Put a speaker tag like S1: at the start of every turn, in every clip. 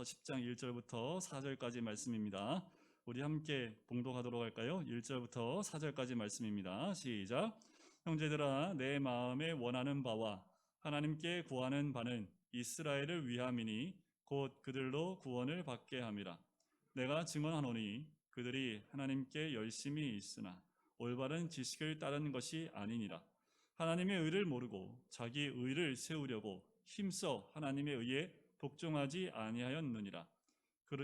S1: 10장 1절부터 4절까지 말씀입니다. 우리 함께 봉독하도록 할까요? 1절부터 4절까지 말씀입니다. 시작. 형제들아, 내 마음에 원하는 바와 하나님께 구하는 바는 이스라엘을 위함이니 곧 그들로 구원을 받게 함이라. 내가 증언하노니 그들이 하나님께 열심히 있으나 올바른 지식을 따르는 것이 아니니라. 하나님의 의를 모르고 자기 의를 세우려고 힘써 하나님의 의에 복종하지 아니하였느니라.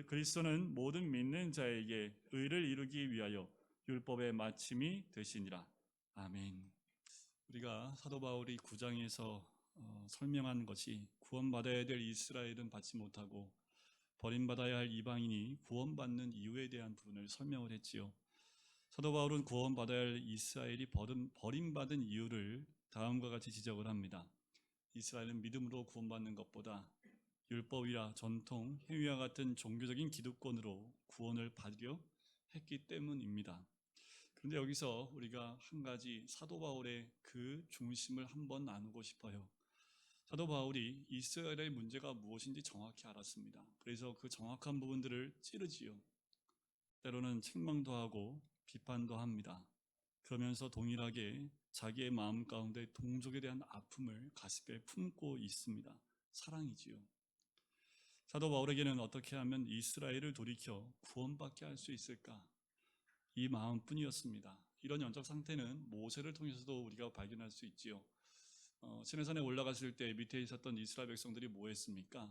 S1: 그리스도는 모든 믿는 자에게 의를 이루기 위하여 율법의 마침이 되시니라. 아멘. 우리가 사도 바울이 9장에서 설명한 것이 구원받아야 될 이스라엘은 받지 못하고 버림받아야 할 이방인이 구원받는 이유에 대한 부분을 설명을 했지요. 사도 바울은 구원받아야 할 이스라엘이 버림받은 이유를 다음과 같이 지적을 합니다. 이스라엘은 믿음으로 구원받는 것보다 율법이라 전통, 행위와 같은 종교적인 기득권으로 구원을 받으려 했기 때문입니다. 그런데 여기서 우리가 한 가지 사도 바울의 그 중심을 한번 나누고 싶어요. 사도 바울이 이스라엘의 문제가 무엇인지 정확히 알았습니다. 그래서 그 정확한 부분들을 찌르지요. 때로는 책망도 하고 비판도 합니다. 그러면서 동일하게 자기의 마음 가운데 동족에 대한 아픔을 가슴에 품고 있습니다. 사랑이지요. 사도 바울에게는 어떻게 하면 이스라엘을 돌이켜 구원받게 할 수 있을까? 이 마음뿐이었습니다. 이런 영적 상태는 모세를 통해서도 우리가 발견할 수 있지요. 시내산에 올라갔을 때 밑에 있었던 이스라엘 백성들이 뭐 했습니까?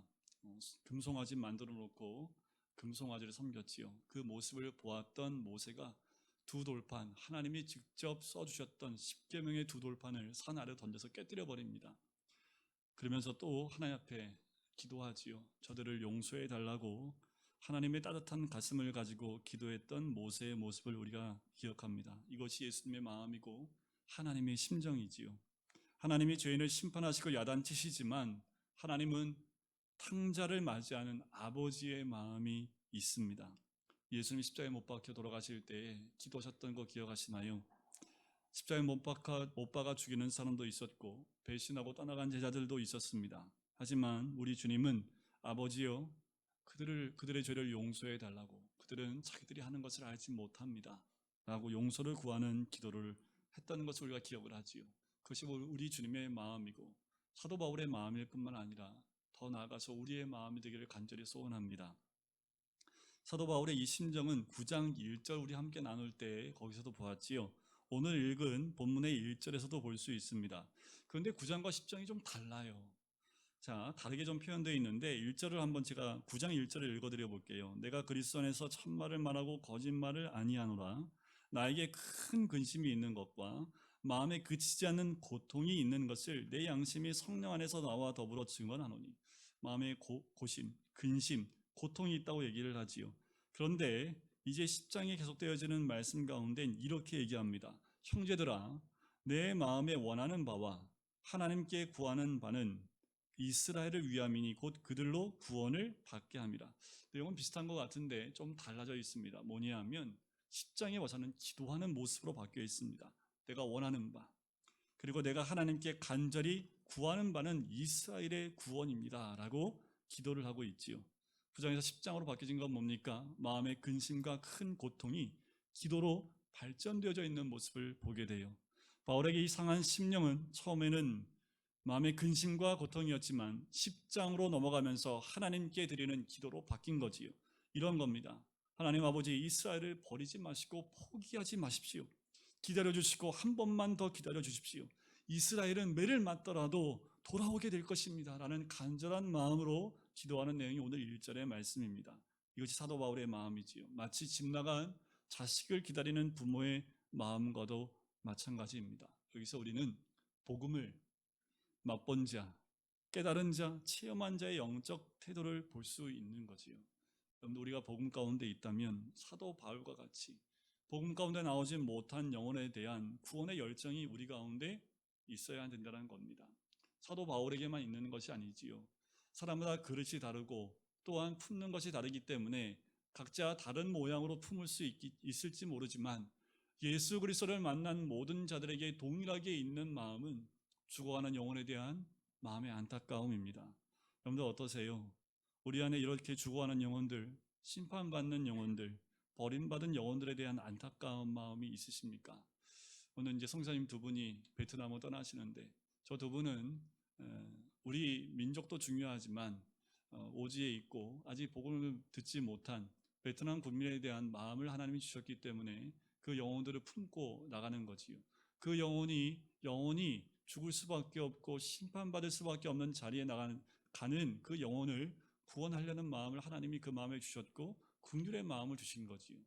S1: 금송아지 만들어 놓고 금송아지를 섬겼지요. 그 모습을 보았던 모세가 두 돌판, 하나님이 직접 써주셨던 10계명의 두 돌판을 산 아래 던져서 깨뜨려 버립니다. 그러면서 또 하나님 앞에 기도하지요. 저들을 용서해 달라고 하나님의 따뜻한 가슴을 가지고 기도했던 모세의 모습을 우리가 기억합니다. 이것이 예수님의 마음이고 하나님의 심정이지요. 하나님이 죄인을 심판하시고 야단치시지만 하나님은 탕자를 맞이하는 아버지의 마음이 있습니다. 예수님이 십자가에 못 박혀 돌아가실 때 기도하셨던 거 기억하시나요? 십자가에 못 박아 죽이는 사람도 있었고 배신하고 떠나간 제자들도 있었습니다. 하지만 우리 주님은 아버지여, 그들의 죄를 용서해 달라고, 그들은 자기들이 하는 것을 알지 못합니다 라고 용서를 구하는 기도를 했다는 것을 우리가 기억을 하지요. 그것이 우리 주님의 마음이고 사도 바울의 마음일 뿐만 아니라 더 나아가서 우리의 마음이 되기를 간절히 소원합니다. 사도 바울의 이 심정은 9장 1절 우리 함께 나눌 때 거기서도 보았지요. 오늘 읽은 본문의 1절에서도 볼 수 있습니다. 그런데 9장과 10장이 좀 달라요. 자, 다르게 좀 표현되어 있는데 1절을 한번 제가 9장 1절을 읽어드려 볼게요. 내가 그리스도 안에서 참말을 말하고 거짓말을 아니하노라. 나에게 큰 근심이 있는 것과 마음에 그치지 않는 고통이 있는 것을 내 양심이 성령 안에서 나와 더불어 증언하노니. 마음에 고심, 근심, 고통이 있다고 얘기를 하지요. 그런데 이제 10장에 계속되어지는 말씀 가운데 이렇게 얘기합니다. 형제들아, 내 마음에 원하는 바와 하나님께 구하는 바는 이스라엘을 위함이니 곧 그들로 구원을 받게 함이라. 내용은 비슷한 것 같은데 좀 달라져 있습니다. 뭐냐 하면 10장에 와서는 기도하는 모습으로 바뀌어 있습니다. 내가 원하는 바, 그리고 내가 하나님께 간절히 구하는 바는 이스라엘의 구원입니다 라고 기도를 하고 있지요. 9장에서 10장으로 바뀌어진 건 뭡니까? 마음의 근심과 큰 고통이 기도로 발전되어져 있는 모습을 보게 돼요. 바울에게 이 상한 심령은 처음에는 마음의 근심과 고통이었지만 10장으로 넘어가면서 하나님께 드리는 기도로 바뀐 거지요. 이런 겁니다. 하나님 아버지, 이스라엘을 버리지 마시고 포기하지 마십시오. 기다려주시고 한 번만 더 기다려주십시오. 이스라엘은 매를 맞더라도 돌아오게 될 것입니다 라는 간절한 마음으로 기도하는 내용이 오늘 1절의 말씀입니다. 이것이 사도 바울의 마음이지요. 마치 집 나간 자식을 기다리는 부모의 마음과도 마찬가지입니다. 여기서 우리는 복음을 맛본 자, 깨달은 자, 체험한 자의 영적 태도를 볼 수 있는 거지요. 여러분, 우리가 복음 가운데 있다면 사도 바울과 같이 복음 가운데 나오지 못한 영혼에 대한 구원의 열정이 우리 가운데 있어야 된다는 겁니다. 사도 바울에게만 있는 것이 아니지요. 사람마다 그릇이 다르고 또한 품는 것이 다르기 때문에 각자 다른 모양으로 품을 수 있을지 모르지만 예수 그리스도를 만난 모든 자들에게 동일하게 있는 마음은 죽어가는 영혼에 대한 마음의 안타까움입니다. 여러분들 어떠세요? 우리 안에 이렇게 죽어가는 영혼들, 심판받는 영혼들, 버림받은 영혼들에 대한 안타까운 마음이 있으십니까? 오늘 이제 성사님 두 분이 베트남으로 떠나시는데 저 두 분은 우리 민족도 중요하지만 오지에 있고 아직 복음을 듣지 못한 베트남 국민에 대한 마음을 하나님이 주셨기 때문에 그 영혼들을 품고 나가는 거지요. 그 영혼이 죽을 수밖에 없고 심판받을 수밖에 없는 자리에 가는 그 영혼을 구원하려는 마음을 하나님이 그 마음에 주셨고 긍휼의 마음을 주신 거지요.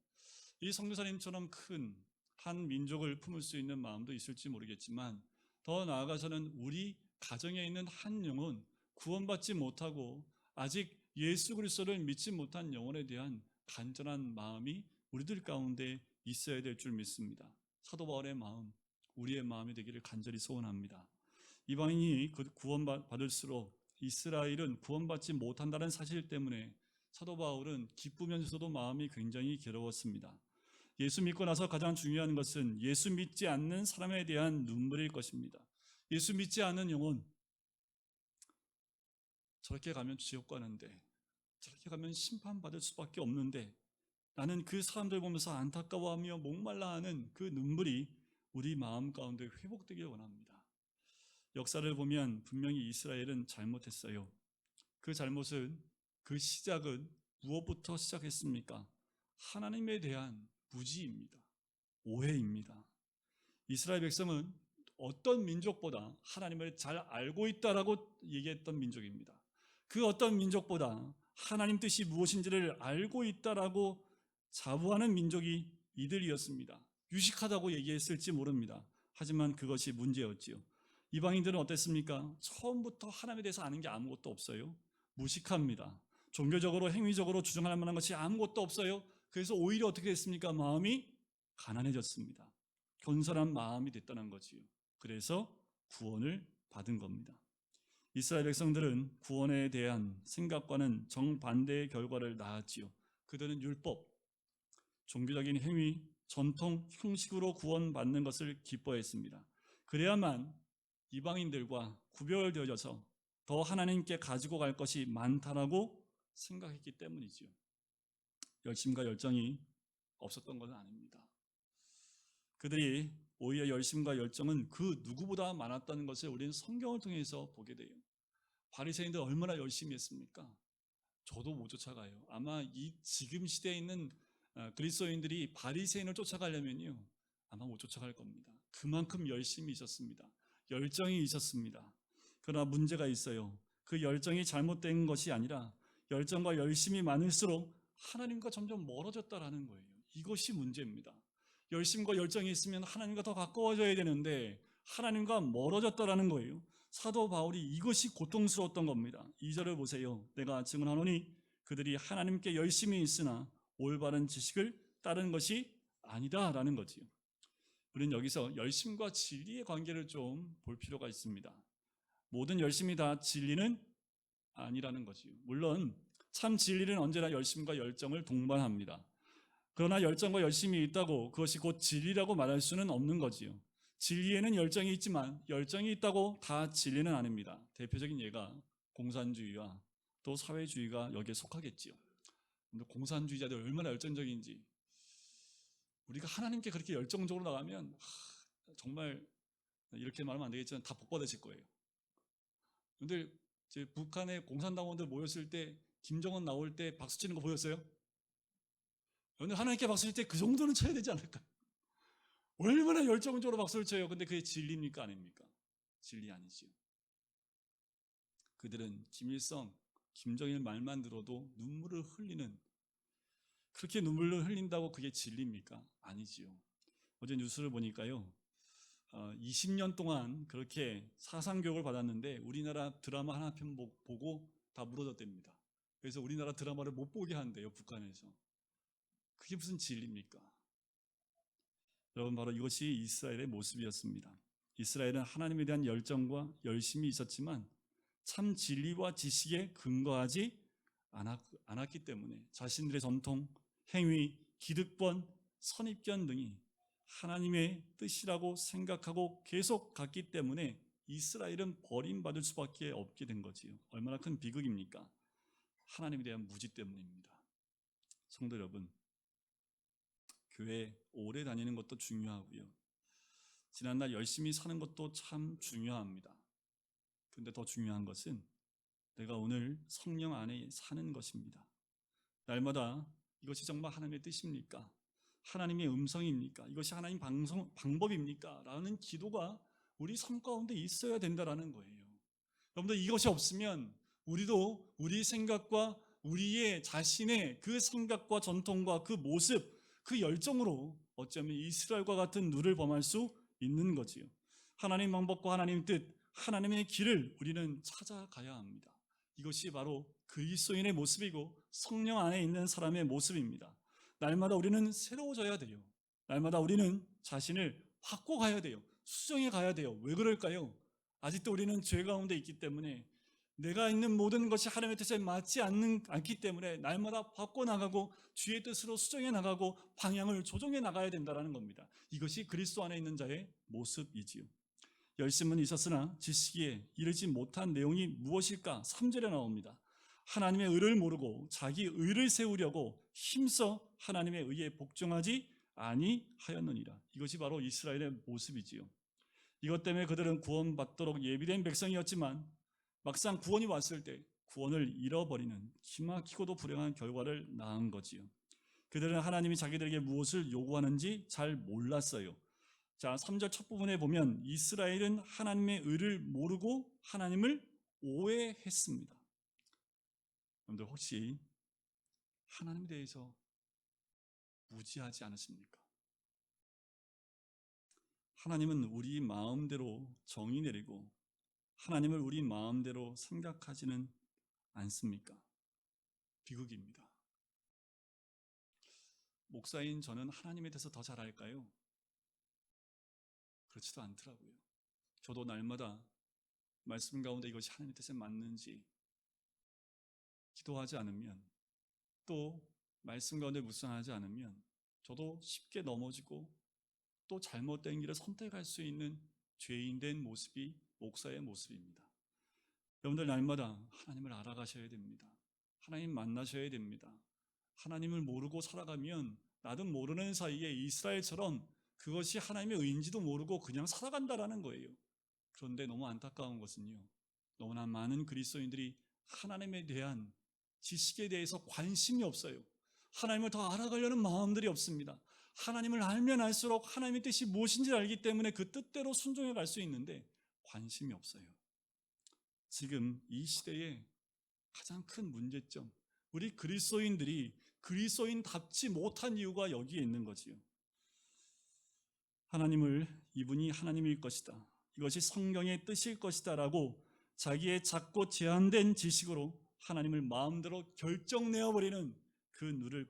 S1: 이 선교사님처럼 큰 한 민족을 품을 수 있는 마음도 있을지 모르겠지만 더 나아가서는 우리 가정에 있는 한 영혼, 구원받지 못하고 아직 예수 그리스도를 믿지 못한 영혼에 대한 간절한 마음이 우리들 가운데 있어야 될 줄 믿습니다. 사도 바울의 마음, 우리의 마음이 되기를 간절히 소원합니다. 이방인이 구원받을수록 이스라엘은 구원받지 못한다는 사실 때문에 사도 바울은 기쁘면서도 마음이 굉장히 괴로웠습니다. 예수 믿고 나서 가장 중요한 것은 예수 믿지 않는 사람에 대한 눈물일 것입니다. 예수 믿지 않는 영혼, 저렇게 가면 지옥 가는데, 저렇게 가면 심판받을 수밖에 없는데, 나는 그 사람들 보면서 안타까워하며 목말라하는 그 눈물이 우리 마음 가운데 회복되길 원합니다. 역사를 보면 분명히 이스라엘은 잘못했어요. 그 잘못은, 그 시작은 무엇부터 시작했습니까? 하나님에 대한 무지입니다. 오해입니다. 이스라엘 백성은 어떤 민족보다 하나님을 잘 알고 있다라고 얘기했던 민족입니다. 그 어떤 민족보다 하나님 뜻이 무엇인지를 알고 있다라고 자부하는 민족이 이들이었습니다. 유식하다고 얘기했을지 모릅니다. 하지만 그것이 문제였지요. 이방인들은 어땠습니까? 처음부터 하나님에 대해서 아는 게 아무것도 없어요. 무식합니다. 종교적으로 행위적으로 주장할 만한 것이 아무것도 없어요. 그래서 오히려 어떻게 됐습니까? 마음이 가난해졌습니다. 겸손한 마음이 됐다는 거지요. 그래서 구원을 받은 겁니다. 이스라엘 백성들은 구원에 대한 생각과는 정반대의 결과를 낳았지요. 그들은 율법, 종교적인 행위, 전통, 형식으로 구원받는 것을 기뻐했습니다. 그래야만 이방인들과 구별되어져서 더 하나님께 가지고 갈 것이 많다라고 생각했기 때문이지요. 열심과 열정이 없었던 것은 아닙니다. 그들이 오히려 열심과 열정은 그 누구보다 많았다는 것을 우리는 성경을 통해서 보게 돼요. 바리새인들 얼마나 열심히 했습니까? 저도 못 쫓아가요. 아마 이 지금 시대에 있는 그리스도인들이 바리새인을 쫓아가려면요, 아마 못 쫓아갈 겁니다. 그만큼 열심히 있었습니다. 열정이 있었습니다. 그러나 문제가 있어요. 그 열정이 잘못된 것이 아니라 열정과 열심이 많을수록 하나님과 점점 멀어졌다라는 거예요. 이것이 문제입니다. 열심과 열정이 있으면 하나님과 더 가까워져야 되는데 하나님과 멀어졌다라는 거예요. 사도 바울이 이것이 고통스러웠던 겁니다. 2절을 보세요. 내가 증언하노니 그들이 하나님께 열심히 있으나 올바른 지식을 따른 것이 아니다라는 거지요. 우리는 여기서 열심과 진리의 관계를 좀 볼 필요가 있습니다. 모든 열심이 다 진리는 아니라는 거지요. 물론 참 진리는 언제나 열심과 열정을 동반합니다. 그러나 열정과 열심이 있다고 그것이 곧 진리라고 말할 수는 없는 거지요. 진리에는 열정이 있지만 열정이 있다고 다 진리는 아닙니다. 대표적인 예가 공산주의와 또 사회주의가 여기에 속하겠지요. 공산주의자들 얼마나 열정적인지, 우리가 하나님께 그렇게 열정적으로 나가면 정말 이렇게 말하면 안 되겠지만 다 복받으실 거예요. 그런데 북한의 공산당원들 모였을 때 김정은 나올 때 박수 치는 거 보였어요? 오늘 하나님께 박수 칠 때 그 정도는 쳐야 되지 않을까? 얼마나 열정적으로 박수를 쳐요. 근데 그게 진리입니까? 아닙니까? 진리 아니지요. 그들은 김일성, 김정일 말만 들어도 눈물을 흘리는, 그렇게 눈물을 흘린다고 그게 진리입니까? 아니지요. 어제 뉴스를 보니까요, 20년 동안 그렇게 사상교육을 받았는데 우리나라 드라마 하나 편 보고 다 무너졌답니다. 그래서 우리나라 드라마를 못 보게 한대요, 북한에서. 그게 무슨 진리입니까? 여러분, 바로 이것이 이스라엘의 모습이었습니다. 이스라엘은 하나님에 대한 열정과 열심이 있었지만 참 진리와 지식에 근거하지 않았기 때문에 자신들의 전통, 행위, 기득권, 선입견 등이 하나님의 뜻이라고 생각하고 계속 갔기 때문에 이스라엘은 버림받을 수밖에 없게 된 거지요. 얼마나 큰 비극입니까? 하나님에 대한 무지 때문입니다. 성도 여러분, 교회 오래 다니는 것도 중요하고요. 지난날 열심히 사는 것도 참 중요합니다. 그런데 더 중요한 것은 내가 오늘 성령 안에 사는 것입니다. 날마다 이것이 정말 하나님의 뜻입니까? 하나님의 음성입니까? 이것이 하나님 방법입니까? 라는 기도가 우리 삶 가운데 있어야 된다라는 거예요. 여러분들, 이것이 없으면 우리도 우리 생각과 우리의 자신의 그 생각과 전통과 그 모습, 그 열정으로 어쩌면 이스라엘과 같은 누를 범할 수 있는 거지요. 하나님 방법과 하나님 뜻, 하나님의 길을 우리는 찾아가야 합니다. 이것이 바로 그리스도인의 모습이고 성령 안에 있는 사람의 모습입니다. 날마다 우리는 새로워져야 돼요. 날마다 우리는 자신을 바꿔가야 돼요. 수정해 가야 돼요. 왜 그럴까요? 아직도 우리는 죄 가운데 있기 때문에, 내가 있는 모든 것이 하나님의 뜻에 맞지 않기 때문에 날마다 바꿔나가고 주의 뜻으로 수정해 나가고 방향을 조정해 나가야 된다는 겁니다. 이것이 그리스도 안에 있는 자의 모습이지요. 열심은 있었으나 지식에 이르지 못한 내용이 무엇일까? 3절에 나옵니다. 하나님의 의를 모르고 자기 의를 세우려고 힘써 하나님의 의에 복종하지 아니하였느니라. 이것이 바로 이스라엘의 모습이지요. 이것 때문에 그들은 구원받도록 예비된 백성이었지만 막상 구원이 왔을 때 구원을 잃어버리는 기막히고도 불행한 결과를 낳은 거지요. 그들은 하나님이 자기들에게 무엇을 요구하는지 잘 몰랐어요. 자, 3절 첫 부분에 보면 이스라엘은 하나님의 의를 모르고 하나님을 오해했습니다. 여러분들, 혹시 하나님에 대해서 무지하지 않으십니까? 하나님은 우리 마음대로 정의 내리고 하나님을 우리 마음대로 생각하지는 않습니까? 비극입니다. 목사인 저는 하나님에 대해서 더 잘 알까요? 그렇지도 않더라고요. 저도 날마다 말씀 가운데 이것이 하나님의 뜻에 맞는지 기도하지 않으면, 또 말씀 가운데 묵상하지 않으면 저도 쉽게 넘어지고 또 잘못된 길을 선택할 수 있는 죄인된 모습이 목사의 모습입니다. 여러분들, 날마다 하나님을 알아가셔야 됩니다. 하나님 만나셔야 됩니다. 하나님을 모르고 살아가면 나도 모르는 사이에 이스라엘처럼 그것이 하나님의 의인지도 모르고 그냥 살아간다라는 거예요. 그런데 너무 안타까운 것은요, 너무나 많은 그리스도인들이 하나님에 대한 지식에 대해서 관심이 없어요. 하나님을 더 알아가려는 마음들이 없습니다. 하나님을 알면 알수록 하나님의 뜻이 무엇인지 알기 때문에 그 뜻대로 순종해 갈 수 있는데 관심이 없어요. 지금 이 시대의 가장 큰 문제점, 우리 그리스도인들이 그리스도인답지 못한 이유가 여기에 있는 거지요. 하나님을 이분이 하나님일 것이다, 이것이 성경의 뜻일 것이다 라고 자기의 작고 제한된 지식으로 하나님을 마음대로 결정내어버리는 그 누를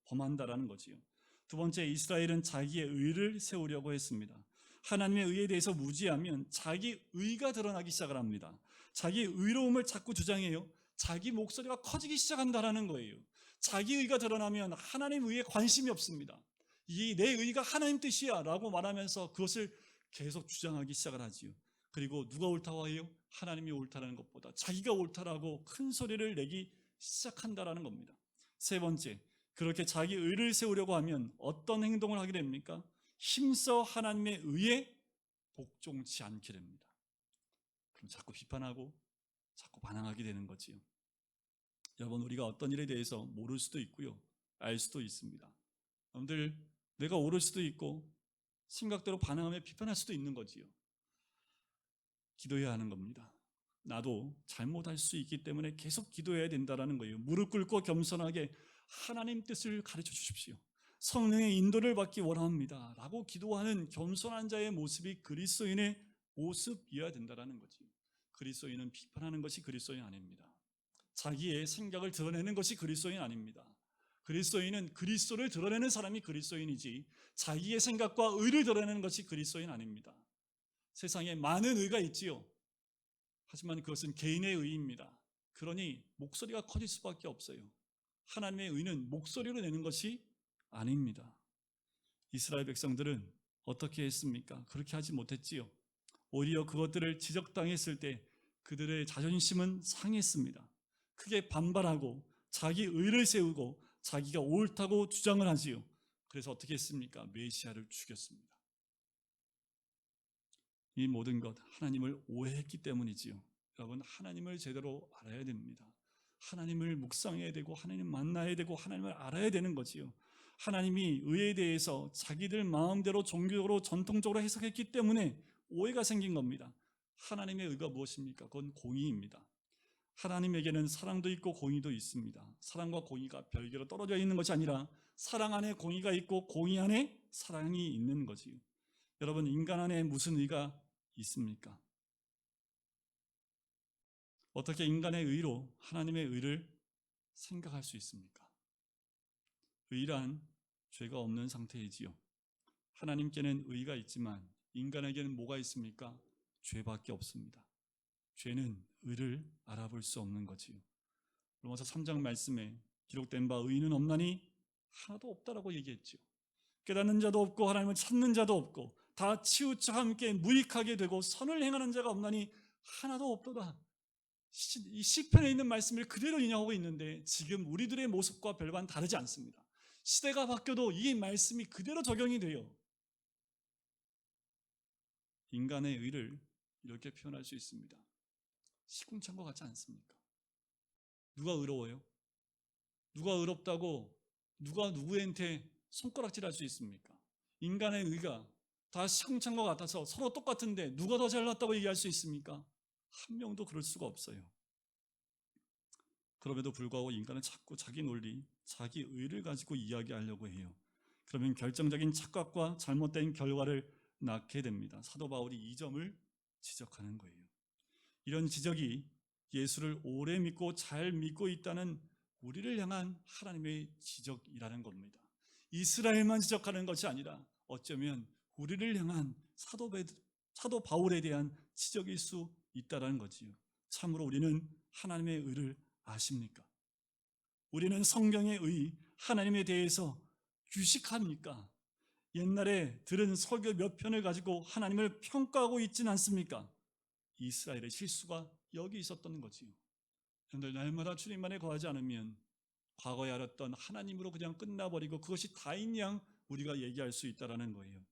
S1: 범한다라는 거지요. 두 번째, 이스라엘은 자기의 의를 세우려고 했습니다. 하나님의 의에 대해서 무지하면 자기 의가 드러나기 시작을 합니다. 자기 의로움을 자꾸 주장해요. 자기 목소리가 커지기 시작한다라는 거예요. 자기 의가 드러나면 하나님 의에 관심이 없습니다. 이 내 의가 하나님 뜻이야 라고 말하면서 그것을 계속 주장하기 시작을 하지요. 그리고 누가 옳다고 해요? 하나님이 옳다라는 것보다 자기가 옳다라고 큰 소리를 내기 시작한다라는 겁니다. 세 번째, 그렇게 자기 의를 세우려고 하면 어떤 행동을 하게 됩니까? 힘써 하나님의 의에 복종치 않게 됩니다. 그럼 자꾸 비판하고 자꾸 반항하게 되는 거지요. 여러분, 우리가 어떤 일에 대해서 모를 수도 있고요, 알 수도 있습니다. 여러분들, 내가 옳을 수도 있고 생각대로 반항하며 비판할 수도 있는 거지요. 기도해야 하는 겁니다. 나도 잘못할 수 있기 때문에 계속 기도해야 된다는 거예요. 무릎 꿇고 겸손하게 하나님 뜻을 가르쳐 주십시오, 성령의 인도를 받기 원합니다 라고 기도하는 겸손한 자의 모습이 그리스도인의 모습이어야 된다는 거지. 그리스도인은 비판하는 것이 그리스도인 아닙니다. 자기의 생각을 드러내는 것이 그리스도인 아닙니다. 그리스도인은 그리스도를 드러내는 사람이 그리스도인이지 자기의 생각과 의를 드러내는 것이 그리스도인 아닙니다. 세상에 많은 의가 있지요. 하지만 그것은 개인의 의입니다. 그러니 목소리가 커질 수밖에 없어요. 하나님의 의는 목소리로 내는 것이 아닙니다. 이스라엘 백성들은 어떻게 했습니까? 그렇게 하지 못했지요. 오히려 그것들을 지적당했을 때 그들의 자존심은 상했습니다. 크게 반발하고 자기 의를 세우고 자기가 옳다고 주장을 하지요. 그래서 어떻게 했습니까? 메시아를 죽였습니다. 이 모든 것 하나님을 오해했기 때문이지요. 여러분, 하나님을 제대로 알아야 됩니다. 하나님을 묵상해야 되고 하나님 만나야 되고 하나님을 알아야 되는 거지요. 하나님이 의에 대해서 자기들 마음대로 종교적으로 전통적으로 해석했기 때문에 오해가 생긴 겁니다. 하나님의 의가 무엇입니까? 그건 공의입니다. 하나님에게는 사랑도 있고 공의도 있습니다. 사랑과 공의가 별개로 떨어져 있는 것이 아니라 사랑 안에 공의가 있고 공의 안에 사랑이 있는 거지요. 여러분, 인간 안에 무슨 의가 있습니까? 어떻게 인간의 의로 하나님의 의를 생각할 수 있습니까? 의란 죄가 없는 상태이지요. 하나님께는 의가 있지만 인간에게는 뭐가 있습니까? 죄밖에 없습니다. 죄는 의를 알아볼 수 없는 거지요. 로마서 3장 말씀에 기록된 바 의인은 없나니 하나도 없다라고 얘기했죠. 깨닫는 자도 없고 하나님을 찾는 자도 없고 다 치우쳐 함께 무익하게 되고 선을 행하는 자가 없나니 하나도 없도다. 이 시편에 있는 말씀을 그대로 인용하고 있는데 지금 우리들의 모습과 별반 다르지 않습니다. 시대가 바뀌어도 이 말씀이 그대로 적용이 돼요. 인간의 의를 이렇게 표현할 수 있습니다. 시궁창 것 같지 않습니까? 누가 의로워요? 누가 의롭다고 누가 누구한테 손가락질할 수 있습니까? 인간의 의가 다 시궁창 것 같아서 서로 똑같은데 누가 더 잘났다고 얘기할 수 있습니까? 한 명도 그럴 수가 없어요. 그럼에도 불구하고 인간은 자꾸 자기 논리, 자기 의를 가지고 이야기하려고 해요. 그러면 결정적인 착각과 잘못된 결과를 낳게 됩니다. 사도 바울이 이 점을 지적하는 거예요. 이런 지적이 예수를 오래 믿고 잘 믿고 있다는 우리를 향한 하나님의 지적이라는 겁니다. 이스라엘만 지적하는 것이 아니라 어쩌면 우리를 향한 사도 바울에 대한 지적일 수 있다는 거지요. 참으로 우리는 하나님의 의를 아십니까? 우리는 성경의 의, 하나님에 대해서 유식합니까? 옛날에 들은 설교 몇 편을 가지고 하나님을 평가하고 있지는 않습니까? 이스라엘의 실수가 여기 있었던 거지요. 여러분들, 날마다 주님 안에 거하지 않으면 과거에 알았던 하나님으로 그냥 끝나버리고 그것이 다인 양 우리가 얘기할 수 있다는 거예요.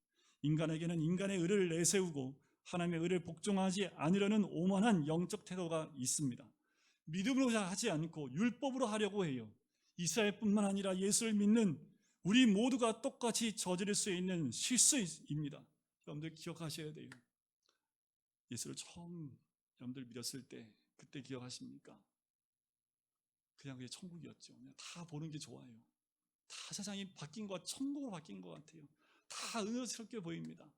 S1: 인간에게는 인간의 의를 내세우고 하나님의 의를 복종하지 않으려는 오만한 영적 태도가 있습니다. 믿음으로 하지 않고 율법으로 하려고 해요. 이스라엘뿐만 아니라 예수를 믿는 우리 모두가 똑같이 저지를 수 있는 실수입니다. 여러분들 기억하셔야 돼요. 예수를 처음 여러분들 믿었을 때 그때 기억하십니까? 그냥 그게 천국이었죠. 그냥 다 보는 게 좋아요. 다 세상이 바뀐 것, 천국으로 바뀐 것 같아요. 다 은혜스럽게 보입니다.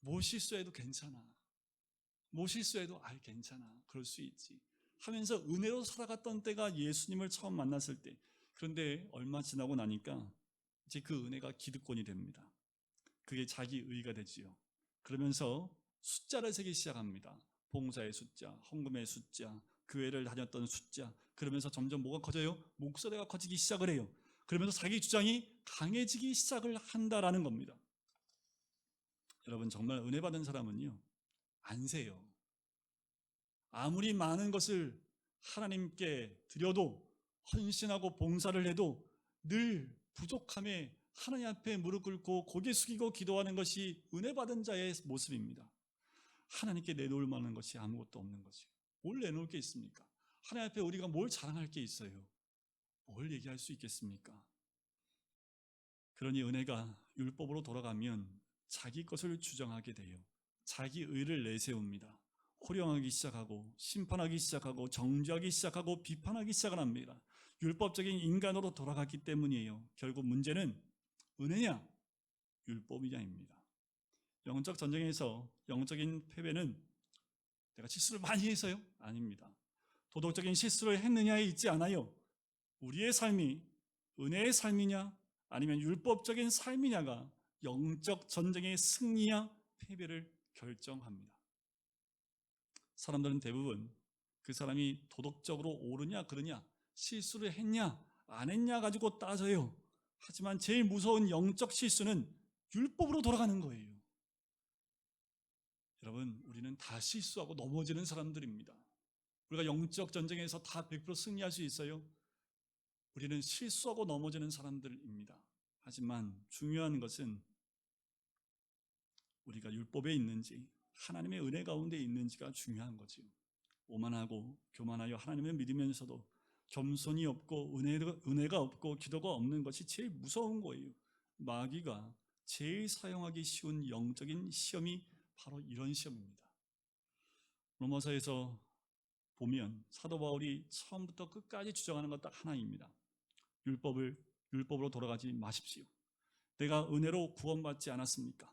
S1: 뭐 실수해도 괜찮아. 뭐 실수해도 괜찮아. 그럴 수 있지. 하면서 은혜로 살아갔던 때가 예수님을 처음 만났을 때. 그런데 얼마 지나고 나니까 이제 그 은혜가 기득권이 됩니다. 그게 자기 의가 되지요. 그러면서 숫자를 세기 시작합니다. 봉사의 숫자, 헌금의 숫자, 교회를 다녔던 숫자. 그러면서 점점 뭐가 커져요? 목소리가 커지기 시작을 해요. 그러면서 자기 주장이 강해지기 시작을 한다라는 겁니다. 여러분, 정말 은혜 받은 사람은요, 안 세요. 아무리 많은 것을 하나님께 드려도, 헌신하고 봉사를 해도 늘 부족함에 하나님 앞에 무릎 꿇고 고개 숙이고 기도하는 것이 은혜 받은 자의 모습입니다. 하나님께 내놓을 만한 것이 아무것도 없는 거죠. 뭘 내놓을 게 있습니까? 하나님 앞에 우리가 뭘 자랑할 게 있어요? 뭘 얘기할 수 있겠습니까? 그러니 은혜가 율법으로 돌아가면 자기 것을 주장하게 돼요. 자기 의를 내세웁니다. 호령하기 시작하고 심판하기 시작하고 정죄하기 시작하고 비판하기 시작을 합니다. 율법적인 인간으로 돌아갔기 때문이에요. 결국 문제는 은혜냐 율법이냐입니다. 영적 전쟁에서 영적인 패배는 내가 실수를 많이 해서요? 아닙니다. 도덕적인 실수를 했느냐에 있지 않아요. 우리의 삶이 은혜의 삶이냐 아니면 율법적인 삶이냐가 영적 전쟁의 승리야 패배를 결정합니다. 사람들은 대부분 그 사람이 도덕적으로 옳으냐 그러냐, 실수를 했냐 안 했냐 가지고 따져요. 하지만 제일 무서운 영적 실수는 율법으로 돌아가는 거예요. 여러분, 우리는 다 실수하고 넘어지는 사람들입니다. 우리가 영적 전쟁에서 다 100% 승리할 수 있어요? 우리는 실수하고 넘어지는 사람들입니다. 하지만 중요한 것은 우리가 율법에 있는지 하나님의 은혜 가운데 있는지가 중요한 거지요. 오만하고 교만하여 하나님을 믿으면서도 겸손이 없고 은혜가 없고 기도가 없는 것이 제일 무서운 거예요. 마귀가 제일 사용하기 쉬운 영적인 시험이 바로 이런 시험입니다. 로마서에서 보면 사도 바울이 처음부터 끝까지 주장하는 것 딱 하나입니다. 율법으로 돌아가지 마십시오. 내가 은혜로 구원받지 않았습니까?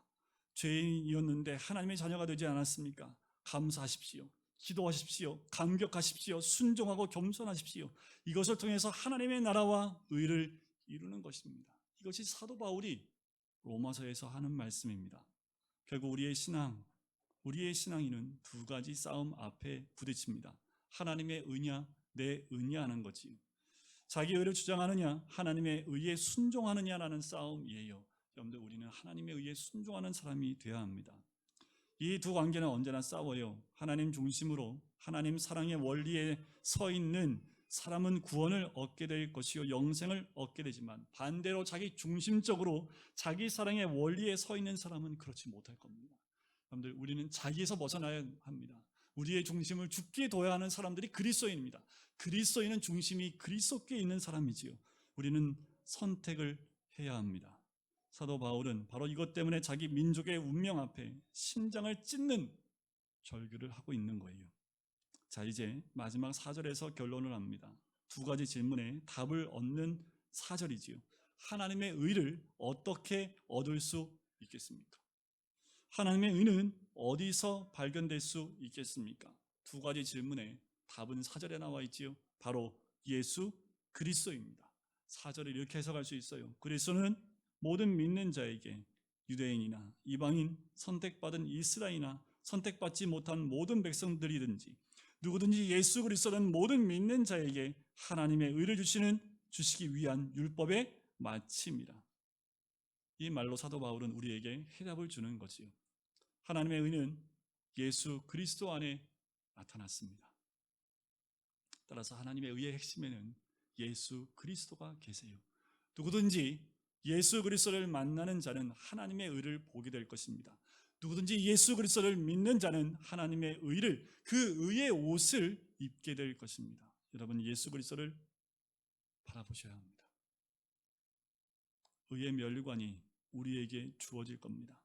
S1: 죄인이었는데 하나님의 자녀가 되지 않았습니까? 감사하십시오. 기도하십시오. 감격하십시오. 순종하고 겸손하십시오. 이것을 통해서 하나님의 나라와 의를 이루는 것입니다. 이것이 사도 바울이 로마서에서 하는 말씀입니다. 결국 우리의 신앙인은 두 가지 싸움 앞에 부딪힙니다. 하나님의 의냐, 내 의냐하는 거지요. 자기 의를 주장하느냐, 하나님의 의에 순종하느냐라는 싸움이에요. 여러분들, 우리는 하나님의 의에 순종하는 사람이 되어야 합니다. 이 두 관계는 언제나 싸워요. 하나님 중심으로 하나님 사랑의 원리에 서 있는 사람은 구원을 얻게 될 것이요 영생을 얻게 되지만, 반대로 자기 중심적으로 자기 사랑의 원리에 서 있는 사람은 그렇지 못할 겁니다. 여러분들, 우리는 자기에서 벗어나야 합니다. 우리의 중심을 주께 둬야 하는 사람들이 그리스도인입니다. 그리스도인은 중심이 그리스도께 있는 사람이지요. 우리는 선택을 해야 합니다. 사도 바울은 바로 이것 때문에 자기 민족의 운명 앞에 심장을 찢는 절규를 하고 있는 거예요. 자, 이제 마지막 4절에서 결론을 합니다. 두 가지 질문에 답을 얻는 4절이지요. 하나님의 의를 어떻게 얻을 수 있겠습니까? 하나님의 의는 어디서 발견될 수 있겠습니까? 두 가지 질문에 답은 4절에 나와 있지요. 바로 예수 그리스도입니다. 4절을 이렇게 해석할 수 있어요. 그리스도는 모든 믿는 자에게, 유대인이나 이방인, 선택받은 이스라엘이나 선택받지 못한 모든 백성들이든지 누구든지 예수 그리스도는 모든 믿는 자에게 하나님의 의를 주시기 위한 율법의 마침이라. 이 말로 사도 바울은 우리에게 해답을 주는 거지요. 하나님의 의는 예수 그리스도 안에 나타났습니다. 따라서 하나님의 의의 핵심에는 예수 그리스도가 계세요. 누구든지 예수 그리스도를 만나는 자는 하나님의 의를 보게 될 것입니다. 누구든지 예수 그리스도를 믿는 자는 하나님의 의를, 그 의의 옷을 입게 될 것입니다. 여러분, 예수 그리스도를 바라보셔야 합니다. 의의 면류관이 우리에게 주어질 겁니다.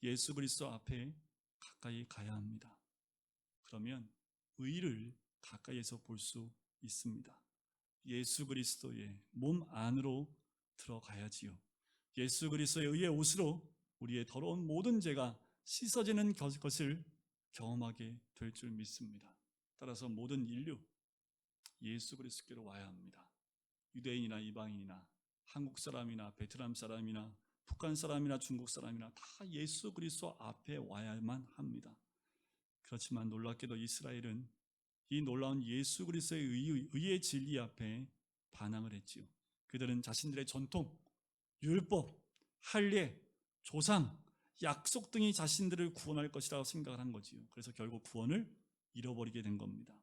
S1: 예수 그리스도 앞에 가까이 가야 합니다. 그러면 의를 가까이에서 볼 수 있습니다. 예수 그리스도의 몸 안으로 들어가야지요. 예수 그리스도의 의의 옷으로 우리의 더러운 모든 죄가 씻어지는 것을 경험하게 될 줄 믿습니다. 따라서 모든 인류 예수 그리스도께로 와야 합니다. 유대인이나 이방인이나 한국 사람이나 베트남 사람이나 북한 사람이나 중국 사람이나 다 예수 그리스도 앞에 와야만 합니다. 그렇지만 놀랍게도 이스라엘은 이 놀라운 예수 그리스도의 의의 진리 앞에 반항을 했지요. 그들은 자신들의 전통, 율법, 할례, 조상, 약속 등이 자신들을 구원할 것이라고 생각을 한 거지요. 그래서 결국 구원을 잃어버리게 된 겁니다.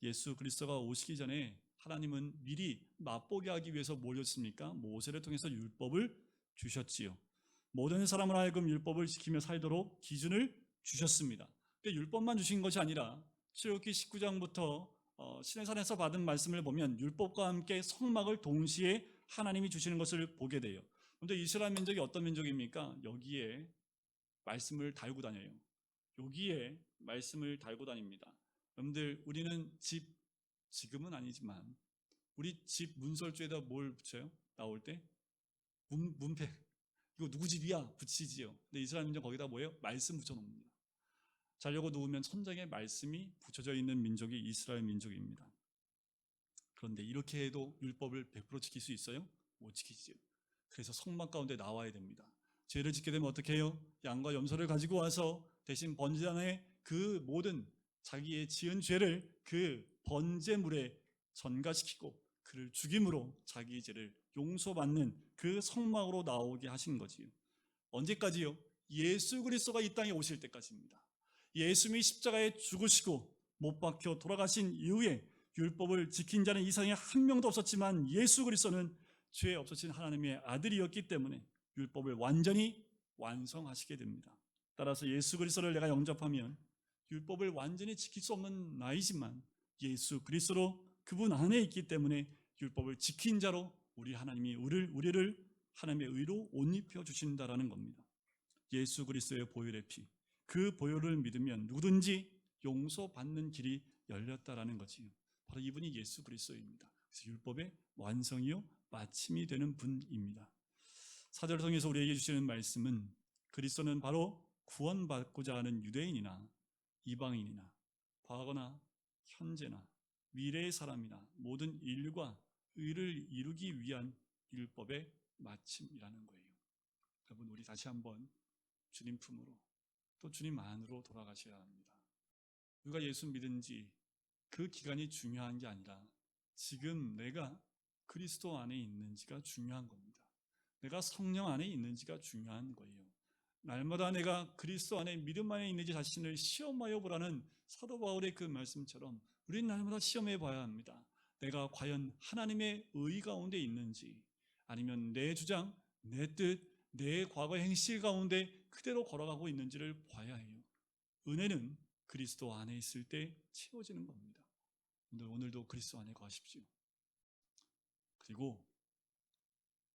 S1: 예수 그리스도가 오시기 전에 하나님은 미리 맛보게 하기 위해서 뭘 줬습니까? 모세를 통해서 율법을 주셨지요. 모든 사람을 하여금 율법을 지키며 살도록 기준을 주셨습니다. 율법만 주신 것이 아니라 출애굽기 19장부터 시내산에서 받은 말씀을 보면 율법과 함께 성막을 동시에 하나님이 주시는 것을 보게 돼요. 그런데 이스라엘 민족이 어떤 민족입니까? 여기에 말씀을 달고 다녀요. 여기에 말씀을 달고 다닙니다. 여러분들, 우리는 지금은 아니지만 우리 집 문설주에다 뭘 붙여요? 나올 때? 문패. 이거 누구 집이야? 붙이지요. 근데 이스라엘 민족 거기다 뭐예요? 말씀 붙여놓습니다. 자려고 누우면 천장에 말씀이 붙여져 있는 민족이 이스라엘 민족입니다. 그런데 이렇게 해도 율법을 100% 지킬 수 있어요? 못 지키지요. 그래서 성막 가운데 나와야 됩니다. 죄를 짓게 되면 어떻게 해요? 양과 염소를 가지고 와서 대신 번제단에 그 모든 자기의 지은 죄를 그 번제물에 전가시키고 그를 죽임으로 자기의 죄를 용서받는 그 성막으로 나오게 하신 거지요. 언제까지요? 예수 그리스도가 이 땅에 오실 때까지입니다. 예수님이 십자가에 죽으시고 못 박혀 돌아가신 이후에 율법을 지킨 자는 이 세상에 한 명도 없었지만 예수 그리스도는 죄 없으신 하나님의 아들이었기 때문에 율법을 완전히 완성하시게 됩니다. 따라서 예수 그리스도를 내가 영접하면 율법을 완전히 지킬 수 없는 나이지만 예수 그리스도로 그분 안에 있기 때문에 율법을 지킨 자로 우리 하나님이 우리를 하나님의 의로 옷 입혀 주신다라는 겁니다. 예수 그리스도의 보혈의 피, 그 보혈을 믿으면 누구든지 용서받는 길이 열렸다라는 거지요. 바로 이분이 예수 그리스도입니다. 그래서 율법의 완성이요 마침이 되는 분입니다. 사절을 통해서 우리에게 주시는 말씀은 그리스도는 바로 구원받고자 하는 유대인이나 이방인이나 과거나 현재나 미래의 사람이나 모든 인류가 의를 이루기 위한 율법의 마침이라는 거예요. 여러분, 우리 다시 한번 주님 품으로 또 주님 안으로 돌아가셔야 합니다. 우리가 예수 믿은 지 그 기간이 중요한 게 아니라 지금 내가 그리스도 안에 있는지가 중요한 겁니다. 내가 성령 안에 있는지가 중요한 거예요. 날마다 내가 그리스도 안에 믿음 안에 있는지 자신을 시험하여 보라는 사도 바울의 그 말씀처럼 우리는 날마다 시험해 봐야 합니다. 내가 과연 하나님의 의 가운데 있는지 아니면 내 주장, 내 뜻, 내 과거 행실 가운데 그대로 걸어가고 있는지를 봐야 해요. 은혜는 그리스도 안에 있을 때 채워지는 겁니다. 오늘도 그리스도 안에 거하십시오. 그리고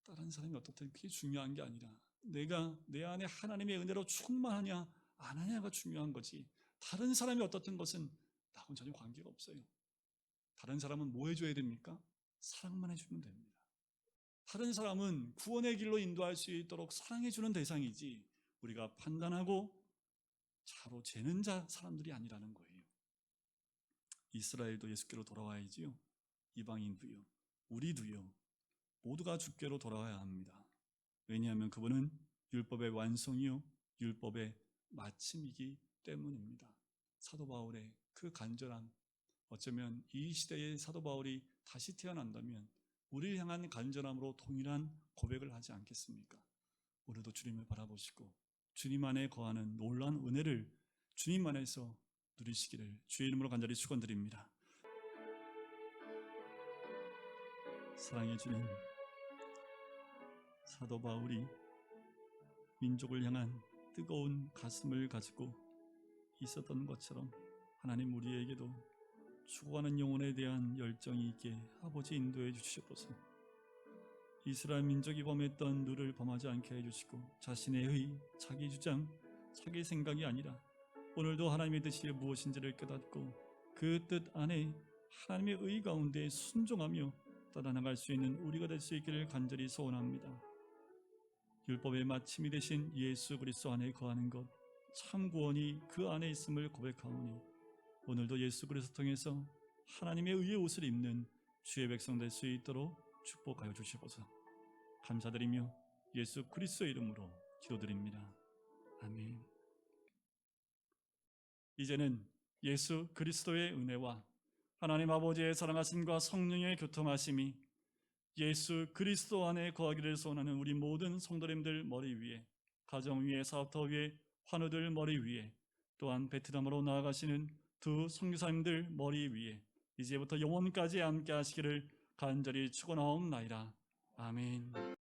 S1: 다른 사람이 어떻든 그게 중요한 게 아니라 내가 내 안에 하나님의 은혜로 충만하냐 안 하냐가 중요한 거지, 다른 사람이 어떻든 것은 나하고는 전혀 관계가 없어요. 다른 사람은 뭐 해줘야 됩니까? 사랑만 해주면 됩니다. 다른 사람은 구원의 길로 인도할 수 있도록 사랑해주는 대상이지 우리가 판단하고 자로 재는 사람들이 아니라는 거예요. 이스라엘도 예수께로 돌아와야지요. 이방인도요. 우리도요. 모두가 주께로 돌아와야 합니다. 왜냐하면 그분은 율법의 완성이요 율법의 마침이기 때문입니다. 사도 바울의 그 간절함, 어쩌면 이 시대의 사도 바울이 다시 태어난다면 우리를 향한 간절함으로 동일한 고백을 하지 않겠습니까? 오늘도 주님을 바라보시고 주님 안에 거하는 놀라운 은혜를 주님 안에서 누리시기를 주의 이름으로 간절히 축원드립니다. 사랑해 주님, 사도 바울이 민족을 향한 뜨거운 가슴을 가지고 있었던 것처럼 하나님 우리에게도 죽어가는 영혼에 대한 열정이 있게 아버지 인도해 주시옵소서. 이스라엘 민족이 범했던 누를 범하지 않게 해주시고 자신의 의, 자기 주장, 자기 생각이 아니라 오늘도 하나님의 뜻이 무엇인지를 깨닫고 그 뜻 안에 하나님의 의 가운데 순종하며 떠나나갈 수 있는 우리가 될 수 있기를 간절히 소원합니다. 율법의 마침이 되신 예수 그리스도 안에 거하는 것, 참 구원이 그 안에 있음을 고백하오니 오늘도 예수 그리스도 통해서 하나님의 의의 옷을 입는 주의 백성 될 수 있도록 축복하여 주시옵소서. 감사드리며 예수 그리스도의 이름으로 기도드립니다. 아멘. 이제는 예수 그리스도의 은혜와 하나님 아버지의 사랑하심과 성령의 교통하심이 예수 그리스도 안에 거하기를 소원하는 우리 모든 성도님들 머리 위에, 가정 위에, 사업터 위에, 환우들 머리 위에, 또한 베트남으로 나아가시는 두 선교사님들 머리 위에 이제부터 영원까지 함께 하시기를 간절히 축원하옵나이다. 아멘.